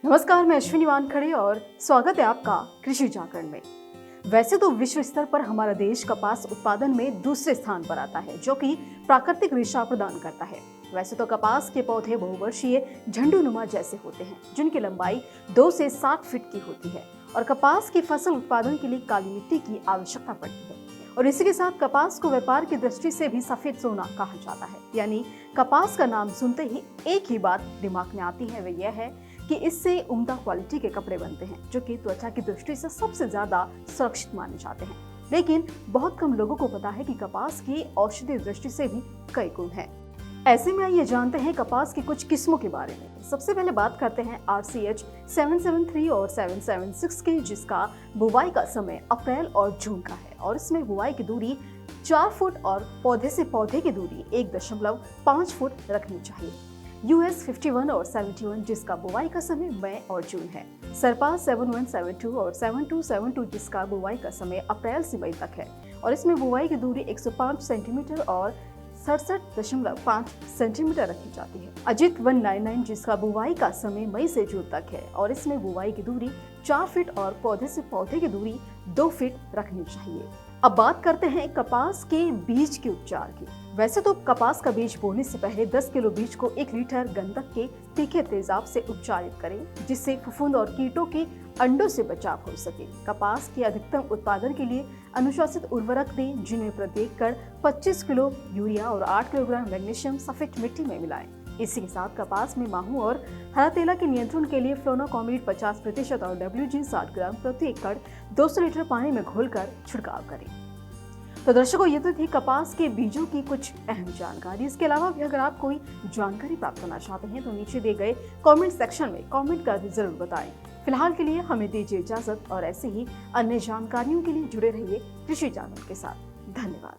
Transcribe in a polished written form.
नमस्कार, मैं अश्विनी वानखड़े और स्वागत है आपका कृषि जागरण में। वैसे तो विश्व स्तर पर हमारा देश कपास उत्पादन में दूसरे स्थान पर आता है, जो कि प्राकृतिक रेशा प्रदान करता है। वैसे तो कपास के पौधे बहुवर्षीय झंडूनुमा जैसे होते हैं, जिनकी लंबाई 2 से 60 फीट की होती है और कपास की फसल उत्पादन के लिए काली मिट्टी की आवश्यकता पड़ती है। और इसी के साथ कपास को व्यापार की दृष्टि से भी सफेद सोना कहा जाता है। यानी कपास का नाम सुनते ही एक ही बात दिमाग में आती है, वह यह है कि इससे उम्दा क्वालिटी के कपड़े बनते हैं, जो कि त्वचा की दृष्टि से सबसे ज्यादा सुरक्षित माने जाते हैं। लेकिन बहुत कम लोगों को पता है कि कपास की औषधीय दृष्टि से भी कई गुण हैं। ऐसे में आइए जानते हैं कपास की कुछ किस्मों के बारे में। सबसे पहले बात करते हैं RCH 773 और 776 की, जिसका बुवाई का समय अप्रैल और जून का है और इसमें बुवाई की दूरी 4 फुट और पौधे से पौधे की दूरी 1.5 फुट रखनी चाहिए। US 51 और 71, जिसका बुवाई का समय मई और जून है। सरपास 7172 और 7272, जिसका बुवाई का समय अप्रैल से मई तक है और इसमें बुवाई की दूरी 105 सेंटीमीटर और 67.5 सेंटीमीटर रखी जाती है। अजित 199, जिसका बुवाई का समय मई से जून तक है और इसमें बुवाई की दूरी 4 फीट और पौधे से पौधे की दूरी 2 फीट रखनी चाहिए। अब बात करते हैं कपास के बीज के उपचार की। वैसे तो कपास का बीज बोने से पहले 10 किलो बीज को 1 लीटर गंधक के तीखे तेजाब से उपचारित करें, जिससे फफूंद और कीटों के अंडों से बचाव हो सके। कपास के अधिकतम उत्पादन के लिए अनुशासित उर्वरक दें, जिन्हें प्रति एकड़ 25 किलो यूरिया और 8 किलोग्राम मैग्नीशियम सफेद मिट्टी में मिलाएं। इसी के साथ कपास में माहू और हरा तेला के नियंत्रण के लिए फ्लोनाकोमीड 50% और WG 60 ग्राम प्रति एकड़ 200 लीटर पानी में घोलकर छिड़काव करें। तो दर्शकों, ये तो थी कपास के बीजों की कुछ अहम जानकारी। इसके अलावा भी अगर आप कोई जानकारी प्राप्त करना चाहते हैं तो नीचे दिए गए कमेंट सेक्शन में कमेंट कर जरूर बताएं। फिलहाल के लिए हमें दीजिए इजाजत और ऐसे ही अन्य जानकारियों के लिए जुड़े रहिए कृषि जागरण के साथ। धन्यवाद।